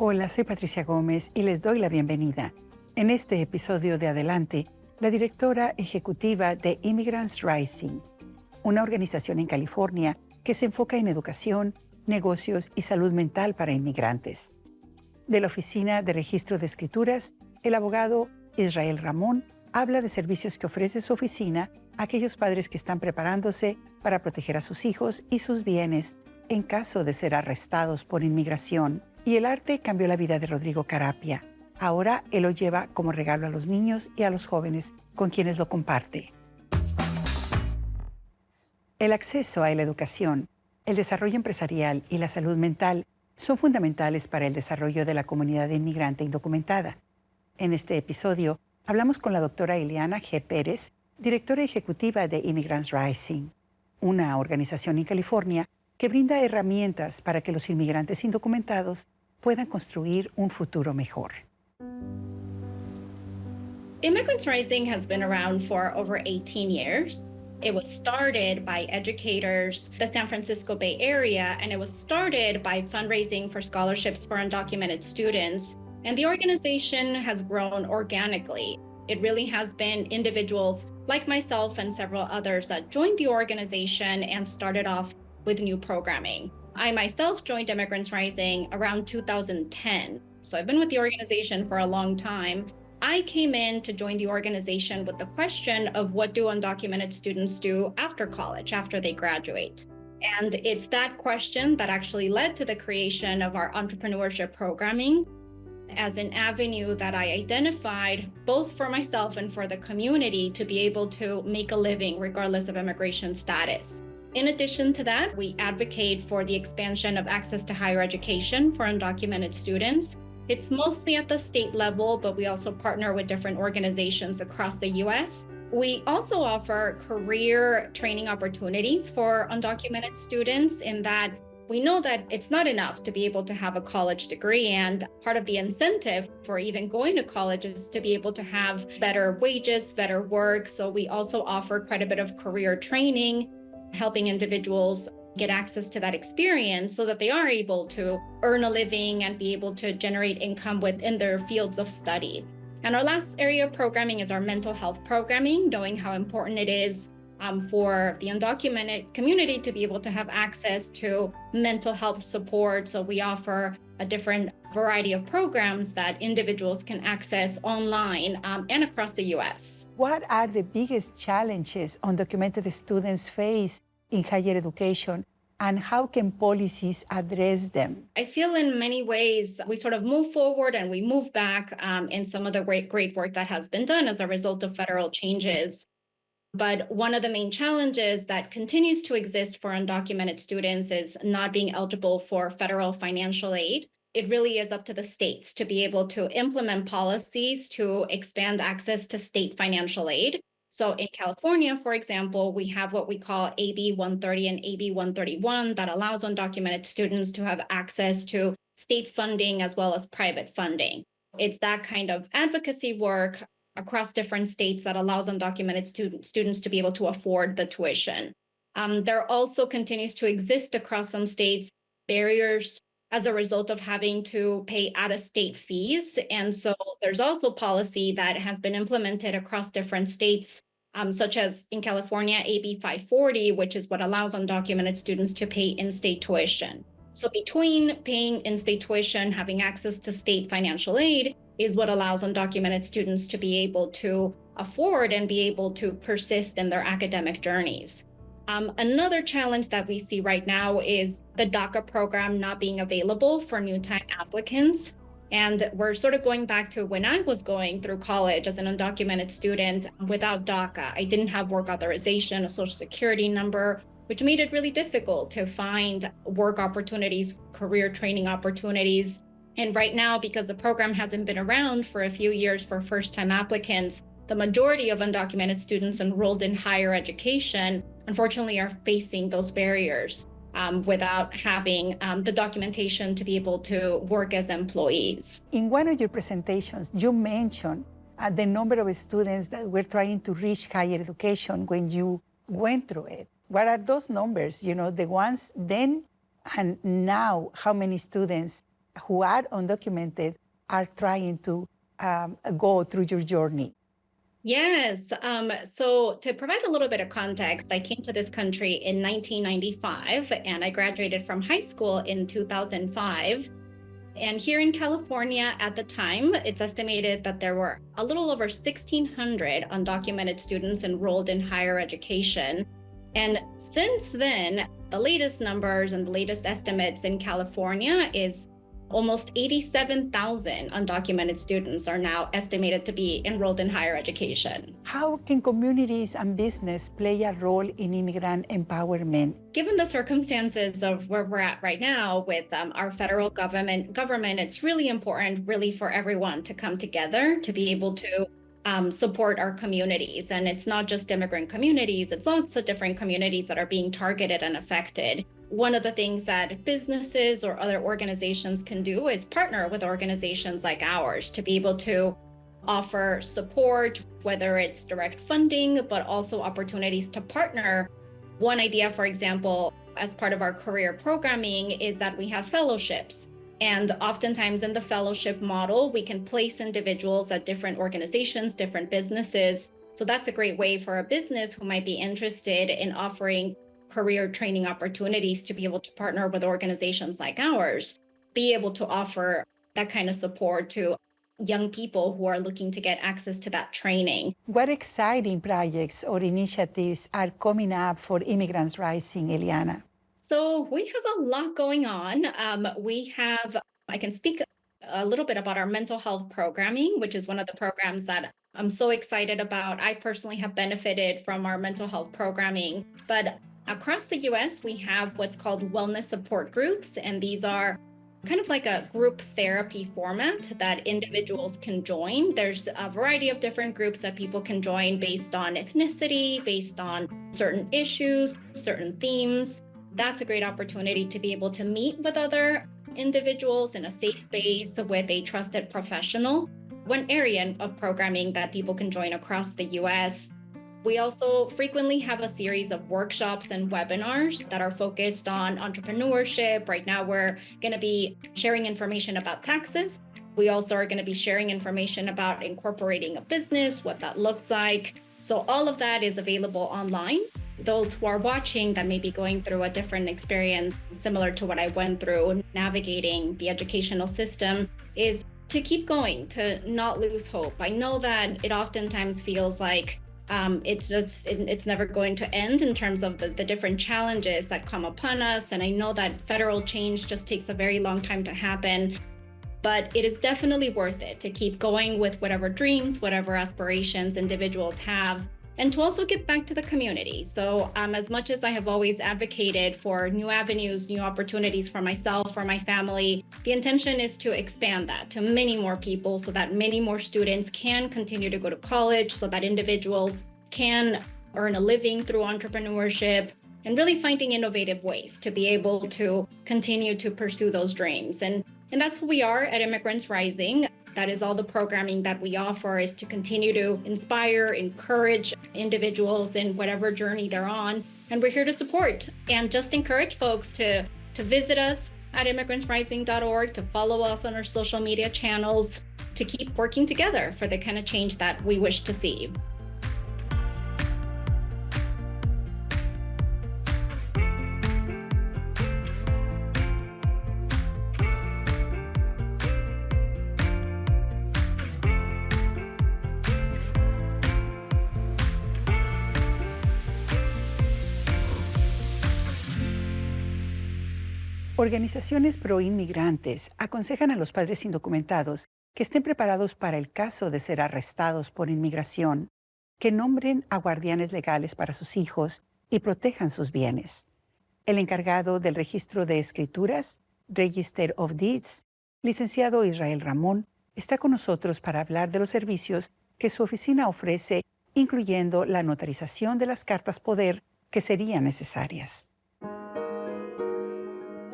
Hola, soy Patricia Gómez y les doy la bienvenida. En este episodio de Adelante, la directora ejecutiva de Immigrants Rising, una organización en California que se enfoca en educación, negocios y salud mental para inmigrantes. De la Oficina de Registro de Escrituras, el abogado Israel Ramón habla de servicios que ofrece su oficina a aquellos padres que están preparándose para proteger a sus hijos y sus bienes en caso de ser arrestados por inmigración. Y el arte cambió la vida de Rodrigo Carapia. Ahora él lo lleva como regalo a los niños y a los jóvenes con quienes lo comparte. El acceso a la educación, el desarrollo empresarial y la salud mental son fundamentales para el desarrollo de la comunidad inmigrante indocumentada. En este episodio, hablamos con la doctora Ileana G. Pérez, directora ejecutiva de Immigrants Rising, una organización en California que brinda herramientas para que los inmigrantes indocumentados puedan construir un futuro mejor. Immigrants Rising has been around for over 18 years. It was started by educators, the San Francisco Bay Area, and it was started by fundraising for scholarships for undocumented students. And the organization has grown organically. It really has been individuals like myself and several others that joined the organization and started off with new programming. I myself joined Immigrants Rising around 2010. So I've been with the organization for a long time. I came in to join the organization with the question of what do undocumented students do after college, after they graduate? And it's that question that actually led to the creation of our entrepreneurship programming as an avenue that I identified both for myself and for the community to be able to make a living regardless of immigration status. In addition to that, we advocate for the expansion of access to higher education for undocumented students. It's mostly at the state level, but we also partner with different organizations across the US. We also offer career training opportunities for undocumented students in that we know that it's not enough to be able to have a college degree, and part of the incentive for even going to college is to be able to have better wages, better work. So we also offer quite a bit of career training, helping individuals get access to that experience so that they are able to earn a living and be able to generate income within their fields of study. And our last area of programming is our mental health programming, knowing how important it is for the undocumented community to be able to have access to mental health support. So we offer a different variety of programs that individuals can access online and across the US. What are the biggest challenges undocumented students face in higher education, and how can policies address them? I feel in many ways we sort of move forward and we move back in some of the great work that has been done as a result of federal changes. But one of the main challenges that continues to exist for undocumented students is not being eligible for federal financial aid. It really is up to the states to be able to implement policies to expand access to state financial aid. So in California, for example, we have what we call AB 130 and AB 131 that allows undocumented students to have access to state funding as well as private funding. It's that kind of advocacy work across different states that allows undocumented students to be able to afford the tuition. There also continues to exist across some states barriers as a result of having to pay out-of-state fees. And so there's also policy that has been implemented across different states, such as in California, AB 540, which is what allows undocumented students to pay in-state tuition. So between paying in-state tuition, having access to state financial aid is what allows undocumented students to be able to afford and be able to persist in their academic journeys. Another challenge that we see right now is the DACA program not being available for new-time applicants. And we're sort of going back to when I was going through college as an undocumented student without DACA. I didn't have work authorization, a social security number, which made it really difficult to find work opportunities, career training opportunities. And right now, because the program hasn't been around for a few years for first-time applicants, the majority of undocumented students enrolled in higher education, unfortunately, are facing those barriers without having the documentation to be able to work as employees. In one of your presentations, you mentioned the number of students that were trying to reach higher education when you went through it. What are those numbers, the ones then and now? How many students who are undocumented are trying to go through your journey? Yes. So to provide a little bit of context, I came to this country in 1995 and I graduated from high school in 2005. And here in California at the time, it's estimated that there were a little over 1,600 undocumented students enrolled in higher education. And since then, the latest numbers and the latest estimates in California is almost 87,000 undocumented students are now estimated to be enrolled in higher education. How can communities and business play a role in immigrant empowerment? Given the circumstances of where we're at right now with our federal government, it's really important, really, for everyone to come together to be able to support our communities. And it's not just immigrant communities, it's lots of different communities that are being targeted and affected. One of the things that businesses or other organizations can do is partner with organizations like ours to be able to offer support, whether it's direct funding, but also opportunities to partner. One idea, for example, as part of our career programming is that we have fellowships. And oftentimes in the fellowship model, we can place individuals at different organizations, different businesses. So that's a great way for a business who might be interested in offering career training opportunities to be able to partner with organizations like ours, be able to offer that kind of support to young people who are looking to get access to that training. What exciting projects or initiatives are coming up for Immigrants Rising, Eliana? So we have a lot going on. I can speak a little bit about our mental health programming, which is one of the programs that I'm so excited about. I personally have benefited from our mental health programming, but across the US, we have what's called wellness support groups, and these are kind of like a group therapy format that individuals can join. There's a variety of different groups that people can join based on ethnicity, based on certain issues, certain themes. That's a great opportunity to be able to meet with other individuals in a safe space with a trusted professional. One area of programming that people can join across the US. We also frequently have a series of workshops and webinars that are focused on entrepreneurship. Right now, we're going to be sharing information about taxes. We also are going to be sharing information about incorporating a business, what that looks like. So all of that is available online. Those who are watching that may be going through a different experience, similar to what I went through navigating the educational system, is to keep going, to not lose hope. I know that it oftentimes feels like it's never going to end in terms of the different challenges that come upon us. And I know that federal change just takes a very long time to happen, but it is definitely worth it to keep going with whatever dreams, whatever aspirations individuals have, and to also get back to the community. So as much as I have always advocated for new avenues, new opportunities for myself, for my family, the intention is to expand that to many more people so that many more students can continue to go to college, so that individuals can earn a living through entrepreneurship, and really finding innovative ways to be able to continue to pursue those dreams. And that's who we are at Immigrants Rising. That is all the programming that we offer, is to continue to inspire, encourage individuals in whatever journey they're on. And we're here to support and just encourage folks to visit us at immigrantsrising.org, to follow us on our social media channels, to keep working together for the kind of change that we wish to see. Organizaciones pro-inmigrantes aconsejan a los padres indocumentados que estén preparados para el caso de ser arrestados por inmigración, que nombren a guardianes legales para sus hijos y protejan sus bienes. El encargado del registro de escrituras, Register of Deeds, licenciado Israel Ramón, está con nosotros para hablar de los servicios que su oficina ofrece, incluyendo la notarización de las cartas poder que serían necesarias.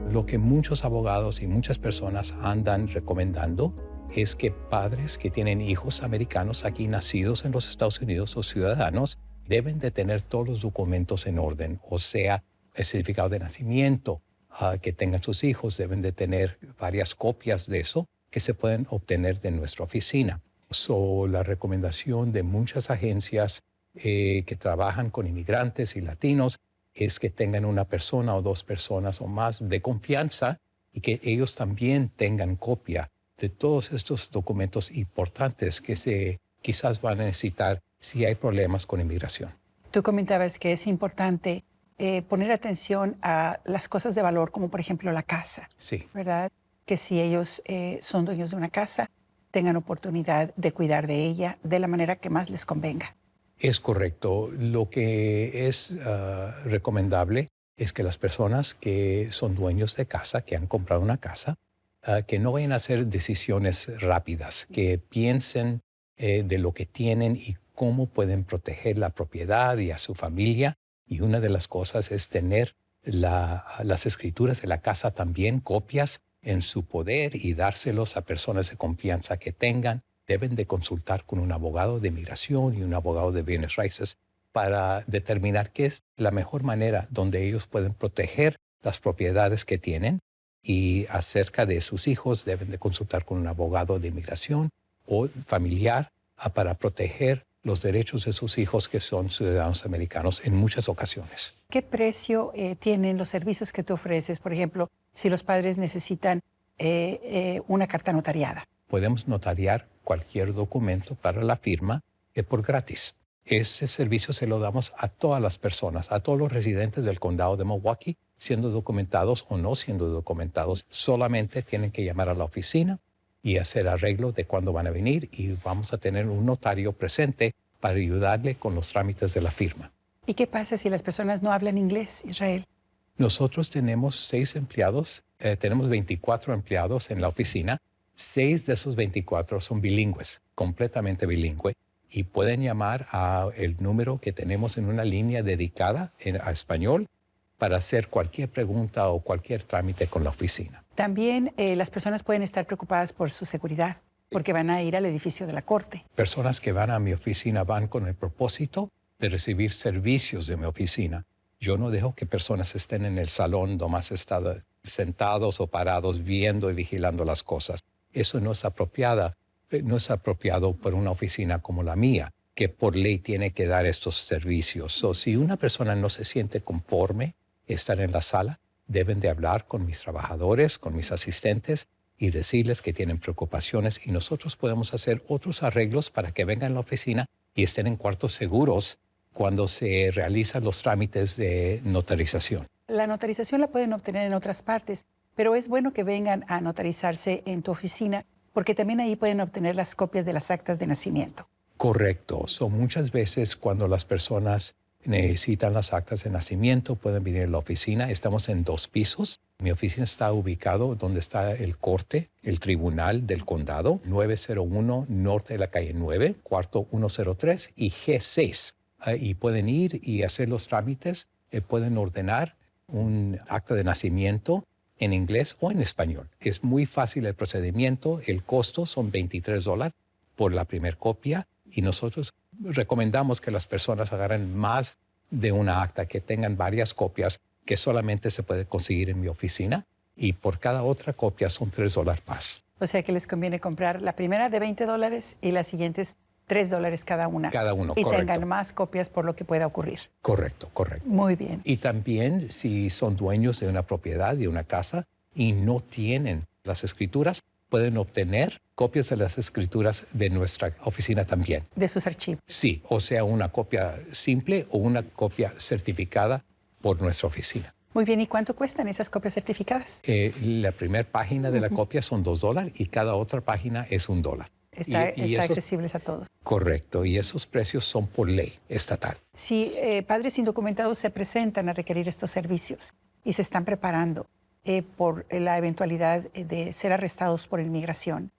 Lo que muchos abogados y muchas personas andan recomendando es que padres que tienen hijos americanos aquí nacidos en los Estados Unidos o ciudadanos deben de tener todos los documentos en orden, o sea, el certificado de nacimiento, que tengan sus hijos deben de tener varias copias de eso que se pueden obtener de nuestra oficina. La recomendación de muchas agencias que trabajan con inmigrantes y latinos es que tengan una persona o dos personas o más de confianza y que ellos también tengan copia de todos estos documentos importantes que quizás van a necesitar si hay problemas con inmigración. Tú comentabas que es importante poner atención a las cosas de valor, como por ejemplo la casa, Sí. ¿verdad? Que si ellos son dueños de una casa, tengan oportunidad de cuidar de ella de la manera que más les convenga. Es correcto. Lo que es recomendable es que las personas que son dueños de casa, que han comprado una casa, que no vayan a hacer decisiones rápidas, que piensen de lo que tienen y cómo pueden proteger la propiedad y a su familia. Y una de las cosas es tener las escrituras de la casa también, copias en su poder y dárselos a personas de confianza que tengan. Deben de consultar con un abogado de inmigración y un abogado de bienes raíces para determinar qué es la mejor manera donde ellos pueden proteger las propiedades que tienen. Y acerca de sus hijos deben de consultar con un abogado de inmigración o familiar para proteger los derechos de sus hijos que son ciudadanos americanos en muchas ocasiones. ¿Qué precio tienen los servicios que tú ofreces? Por ejemplo, si los padres necesitan una carta notariada. Podemos notariar cualquier documento para la firma por gratis. Ese servicio se lo damos a todas las personas, a todos los residentes del condado de Milwaukee, siendo documentados o no siendo documentados. Solamente tienen que llamar a la oficina y hacer arreglo de cuándo van a venir y vamos a tener un notario presente para ayudarle con los trámites de la firma. ¿Y qué pasa si las personas no hablan inglés, Israel? Nosotros tenemos 6 empleados, tenemos 24 empleados en la oficina. 6 de esos 24 son bilingües, completamente bilingües, y pueden llamar al número que tenemos en una línea dedicada a español para hacer cualquier pregunta o cualquier trámite con la oficina. También las personas pueden estar preocupadas por su seguridad, porque van a ir al edificio de la corte. Personas que van a mi oficina van con el propósito de recibir servicios de mi oficina. Yo no dejo que personas estén en el salón nomás sentados o parados viendo y vigilando las cosas. Eso no es apropiado por una oficina como la mía, que por ley tiene que dar estos servicios. Si una persona no se siente conforme estar en la sala, deben de hablar con mis trabajadores, con mis asistentes y decirles que tienen preocupaciones y nosotros podemos hacer otros arreglos para que vengan a la oficina y estén en cuartos seguros cuando se realizan los trámites de notarización. La notarización la pueden obtener en otras partes, pero es bueno que vengan a notarizarse en tu oficina porque también ahí pueden obtener las copias de las actas de nacimiento. Correcto. Muchas veces cuando las personas necesitan las actas de nacimiento pueden venir a la oficina. Estamos en 2 pisos. Mi oficina está ubicado donde está el corte, el tribunal del condado, 901 norte de la calle 9, cuarto 103 y G6. Y pueden ir y hacer los trámites. Pueden ordenar un acta de nacimiento en inglés o en español. Es muy fácil el procedimiento. El costo son $23 por la primera copia y nosotros recomendamos que las personas agarren más de una acta, que tengan varias copias que solamente se puede conseguir en mi oficina y por cada otra copia son $3 más. O sea que les conviene comprar la primera de $20 y las siguientes $3 cada una. Cada uno, y correcto. tengan más copias por lo que pueda ocurrir. Correcto. Muy bien. Y también si son dueños de una propiedad, de una casa, y no tienen las escrituras, pueden obtener copias de las escrituras de nuestra oficina también. De sus archivos. Sí, o sea, una copia simple o una copia certificada por nuestra oficina. Muy bien, ¿y cuánto cuestan esas copias certificadas? La primera página de la copia son $2 y cada otra página es $1. Está esos- accesibles a todos. Correcto, y esos precios son por ley estatal. Si padres indocumentados se presentan a requerir estos servicios y se están preparando por la eventualidad de ser arrestados por inmigración,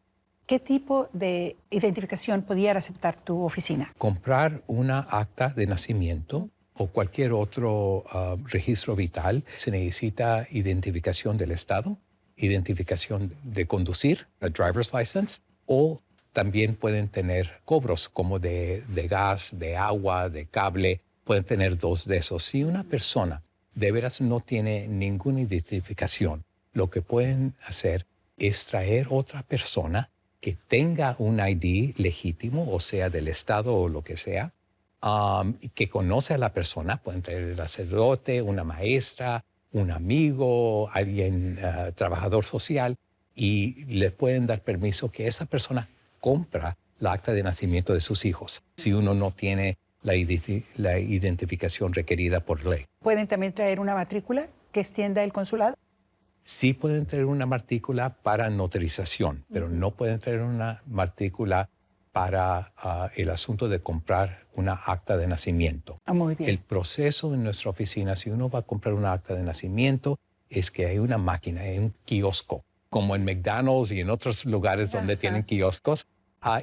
¿qué tipo de identificación pudiera aceptar tu oficina? Comprar una acta de nacimiento o cualquier otro registro vital, se necesita identificación del Estado, identificación de conducir, a driver's license, o también pueden tener cobros como de gas, de agua, de cable. Pueden tener 2 de esos. Si una persona de veras no tiene ninguna identificación, lo que pueden hacer es traer otra persona que tenga un ID legítimo, o sea, del Estado o lo que sea, y que conoce a la persona. Pueden traer el sacerdote, una maestra, un amigo, alguien, trabajador social, y le pueden dar permiso que esa persona compra la acta de nacimiento de sus hijos, si uno no tiene la identificación requerida por ley. ¿Pueden también traer una matrícula que extienda el consulado? Sí pueden traer una matrícula para notarización, pero no pueden traer una matrícula para el asunto de comprar una acta de nacimiento. Muy bien. El proceso en nuestra oficina, si uno va a comprar una acta de nacimiento, es que hay una máquina, hay un kiosco, como en McDonald's y en otros lugares donde tienen kioscos,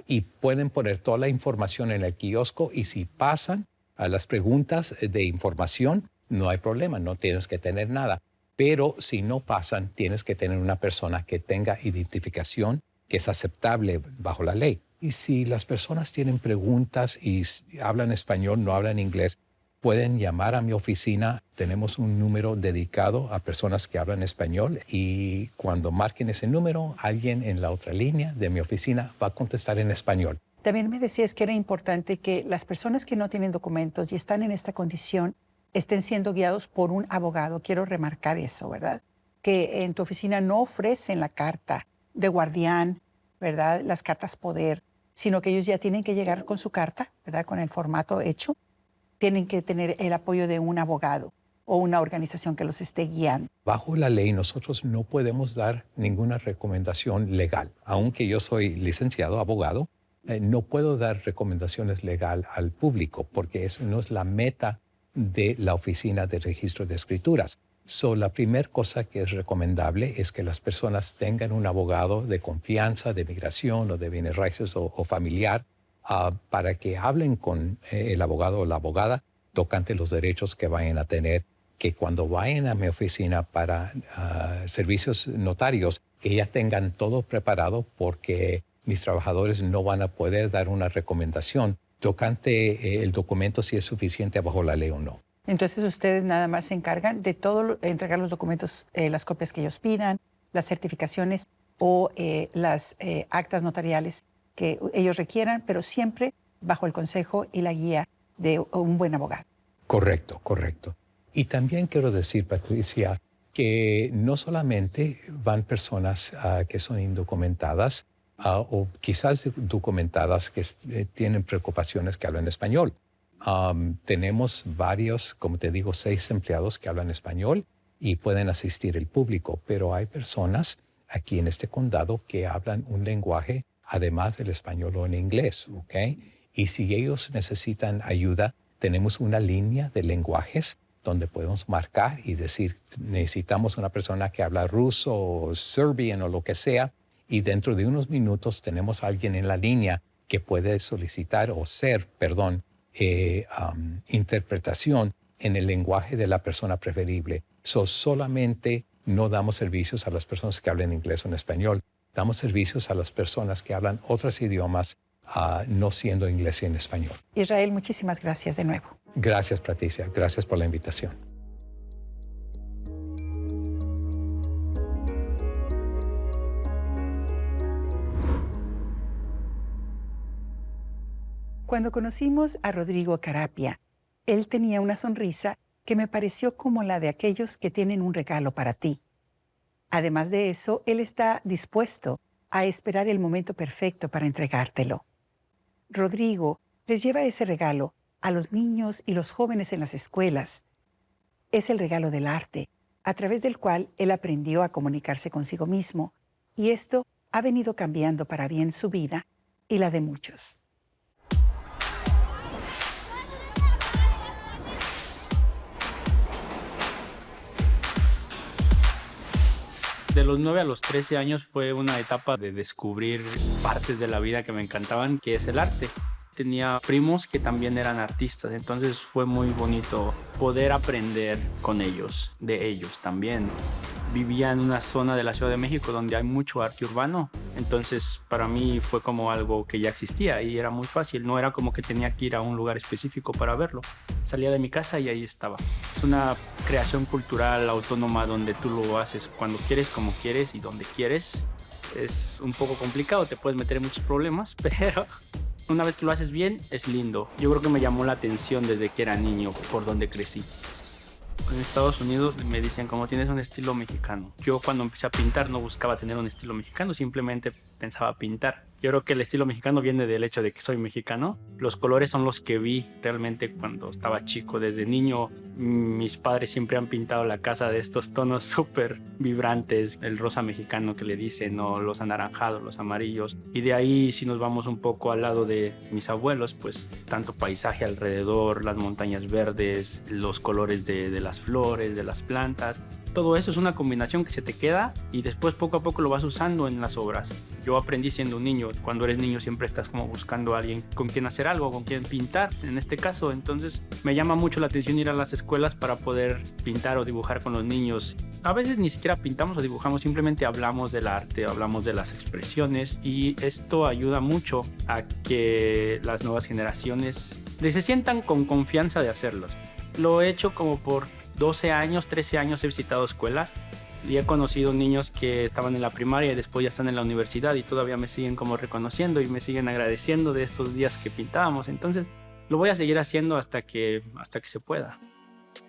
y pueden poner toda la información en el kiosco, y si pasan a las preguntas de información, no hay problema, no tienes que tener nada. Pero si no pasan, tienes que tener una persona que tenga identificación que es aceptable bajo la ley. Y si las personas tienen preguntas y hablan español, no hablan inglés, pueden llamar a mi oficina. Tenemos un número dedicado a personas que hablan español, y cuando marquen ese número, alguien en la otra línea de mi oficina va a contestar en español. También me decías que era importante que las personas que no tienen documentos y están en esta condición estén siendo guiados por un abogado. Quiero remarcar eso, ¿verdad? Que en tu oficina no ofrecen la carta de guardián, ¿verdad? Las cartas poder, sino que ellos ya tienen que llegar con su carta, ¿verdad? Con el formato hecho. Tienen que tener el apoyo de un abogado o una organización que los esté guiando. Bajo la ley, nosotros no podemos dar ninguna recomendación legal. Aunque yo soy licenciado abogado, no puedo dar recomendaciones legales al público, porque eso no es la meta de la Oficina de Registro de Escrituras. La primera cosa que es recomendable es que las personas tengan un abogado de confianza, de migración o de bienes raíces o familiar, para que hablen con el abogado o la abogada tocante los derechos que vayan a tener, que cuando vayan a mi oficina para servicios notarios, que ya tengan todo preparado, porque mis trabajadores no van a poder dar una recomendación tocante el documento si es suficiente bajo la ley o no. Entonces ustedes nada más se encargan de entregar los documentos, las copias que ellos pidan, las certificaciones o las actas notariales que ellos requieran, pero siempre bajo el consejo y la guía de un buen abogado. Correcto, correcto. Y también quiero decir, Patricia, que no solamente van personas que son indocumentadas, o quizás documentadas que tienen preocupaciones que hablan español. Tenemos varios, como te digo, 6 empleados que hablan español y pueden asistir el público, pero hay personas aquí en este condado que hablan un lenguaje además del español o en inglés, ¿ok? Y si ellos necesitan ayuda, tenemos una línea de lenguajes donde podemos marcar y decir, necesitamos una persona que habla ruso o serbian o lo que sea, y dentro de unos minutos tenemos a alguien en la línea que puede solicitar interpretación en el lenguaje de la persona preferible. Solamente no damos servicios a las personas que hablan inglés o en español, damos servicios a las personas que hablan otros idiomas, no siendo inglés y en español. Israel, muchísimas gracias de nuevo. Gracias, Patricia. Gracias por la invitación. Cuando conocimos a Rodrigo Carapia, él tenía una sonrisa que me pareció como la de aquellos que tienen un regalo para ti. Además de eso, él está dispuesto a esperar el momento perfecto para entregártelo. Rodrigo les lleva ese regalo a los niños y los jóvenes en las escuelas. Es el regalo del arte, a través del cual él aprendió a comunicarse consigo mismo, y esto ha venido cambiando para bien su vida y la de muchos. De los 9 a los 13 años fue una etapa de descubrir partes de la vida que me encantaban, que es el arte. Tenía primos que también eran artistas, entonces fue muy bonito poder aprender con ellos, de ellos también. Vivía en una zona de la Ciudad de México donde hay mucho arte urbano, entonces para mí fue como algo que ya existía y era muy fácil, no era como que tenía que ir a un lugar específico para verlo. Salía de mi casa y ahí estaba. Es una creación cultural autónoma donde tú lo haces cuando quieres, como quieres y donde quieres. Es un poco complicado, te puedes meter en muchos problemas, pero una vez que lo haces bien, es lindo. Yo creo que me llamó la atención desde que era niño, por donde crecí. En Estados Unidos me dicen como tienes un estilo mexicano. Yo cuando empecé a pintar no buscaba tener un estilo mexicano, simplemente pensaba pintar. Yo creo que el estilo mexicano viene del hecho de que soy mexicano. Los colores son los que vi realmente cuando estaba chico. Desde niño mis padres siempre han pintado la casa de estos tonos súper vibrantes. El rosa mexicano que le dicen, o los anaranjados, los amarillos. Y de ahí si nos vamos un poco al lado de mis abuelos, pues tanto paisaje alrededor, las montañas verdes, los colores de las flores, de las plantas. Todo eso es una combinación que se te queda y después poco a poco lo vas usando en las obras. Yo aprendí siendo un niño. Cuando eres niño siempre estás como buscando a alguien con quien hacer algo, con quien pintar, en este caso. Entonces me llama mucho la atención ir a las escuelas para poder pintar o dibujar con los niños. A veces ni siquiera pintamos o dibujamos, simplemente hablamos del arte, hablamos de las expresiones, y esto ayuda mucho a que las nuevas generaciones se sientan con confianza de hacerlos. Lo he hecho como por 12 años, 13 años he visitado escuelas y he conocido niños que estaban en la primaria y después ya están en la universidad y todavía me siguen como reconociendo y me siguen agradeciendo de estos días que pintábamos. Entonces lo voy a seguir haciendo hasta que se pueda.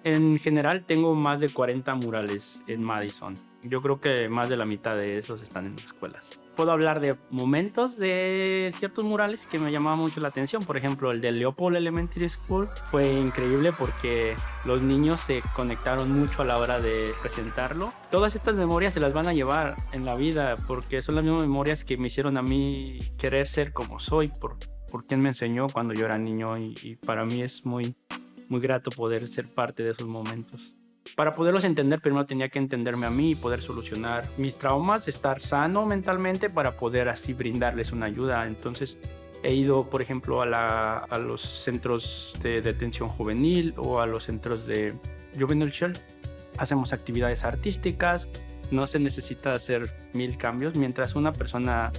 En general tengo más de 40 murales en Madison. Yo creo que más de la mitad de esos están en escuelas. Puedo hablar de momentos de ciertos murales que me llamaban mucho la atención. Por ejemplo, el de Leopold Elementary School fue increíble porque los niños se conectaron mucho a la hora de presentarlo. Todas estas memorias se las van a llevar en la vida porque son las mismas memorias que me hicieron a mí querer ser como soy por quien me enseñó cuando yo era niño, y para mí es muy grato poder ser parte de esos momentos. Para poderlos entender, primero tenía que entenderme a mí y poder solucionar mis traumas, estar sano mentalmente para poder así brindarles una ayuda. Entonces he ido, por ejemplo, a los centros de detención juvenil o a los centros de Juvenile Shelter. Hacemos actividades artísticas, no se necesita hacer 1000 cambios. Mientras una persona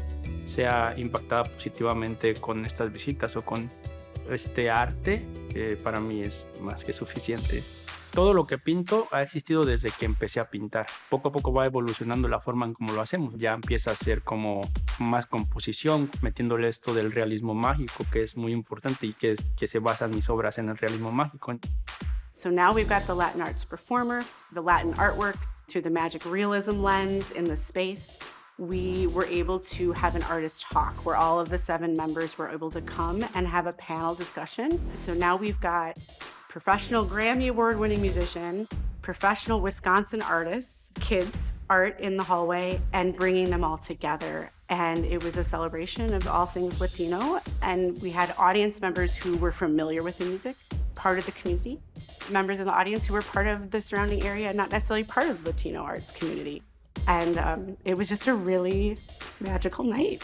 sea impactada positivamente con estas visitas o con este arte, para mí es más que suficiente. Todo lo que pinto ha existido desde que empecé a pintar. Poco a poco va evolucionando la forma en cómo lo hacemos. Ya empieza a ser como más composición, metiéndole esto del realismo mágico, que es muy importante y que se basan mis obras en el realismo mágico. So now we've got the Latin arts performer, the Latin artwork through the magic realism lens in the space. We were able to have an artist talk where all of the 7 members were able to come and have a panel discussion. So now we've got professional Grammy Award-winning musician, professional Wisconsin artists, kids, art in the hallway, and bringing them all together. And it was a celebration of all things Latino. And we had audience members who were familiar with the music, part of the community, members in the audience who were part of the surrounding area, not necessarily part of the Latino arts community. And it was just a really magical night.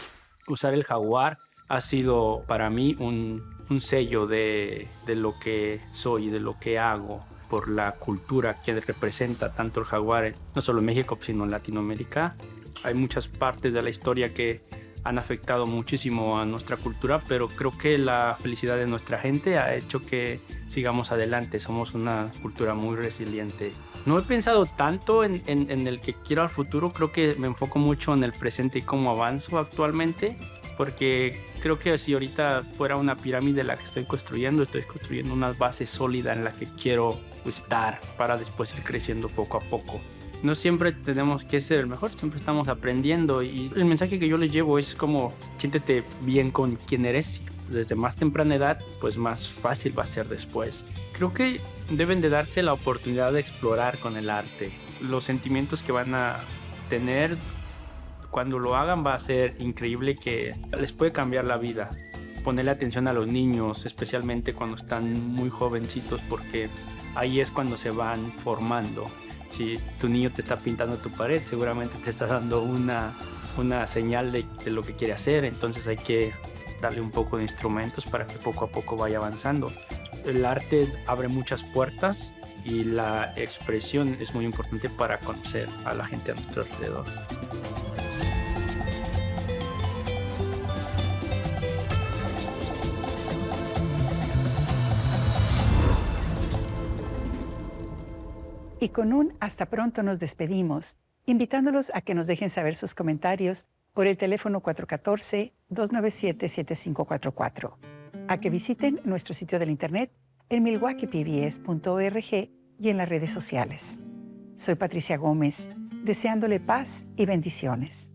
Usar el jaguar ha sido para mí un sello de lo que soy, de lo que hago, por la cultura que representa tanto el jaguar, no solo en México, sino en Latinoamérica. Hay muchas partes de la historia que han afectado muchísimo a nuestra cultura, pero creo que la felicidad de nuestra gente ha hecho que sigamos adelante. Somos una cultura muy resiliente. No he pensado tanto en el que quiero al futuro. Creo que me enfoco mucho en el presente y cómo avanzo actualmente, porque creo que si ahorita fuera una pirámide la que estoy construyendo una base sólida en la que quiero estar para después ir creciendo poco a poco. No siempre tenemos que ser el mejor, siempre estamos aprendiendo, y el mensaje que yo les llevo es como siéntete bien con quien eres. Desde más temprana edad, pues más fácil va a ser después. Creo que deben de darse la oportunidad de explorar con el arte. Los sentimientos que van a tener cuando lo hagan va a ser increíble, que les puede cambiar la vida. Ponerle atención a los niños, especialmente cuando están muy jovencitos, porque ahí es cuando se van formando. Si tu niño te está pintando tu pared, seguramente te está dando una señal de lo que quiere hacer. Entonces hay que darle un poco de instrumentos para que poco a poco vaya avanzando. El arte abre muchas puertas y la expresión es muy importante para conocer a la gente a nuestro alrededor. Y con un hasta pronto nos despedimos, invitándolos a que nos dejen saber sus comentarios por el teléfono 414-297-7544, a que visiten nuestro sitio del internet en milwaukeepbs.org y en las redes sociales. Soy Patricia Gómez, deseándole paz y bendiciones.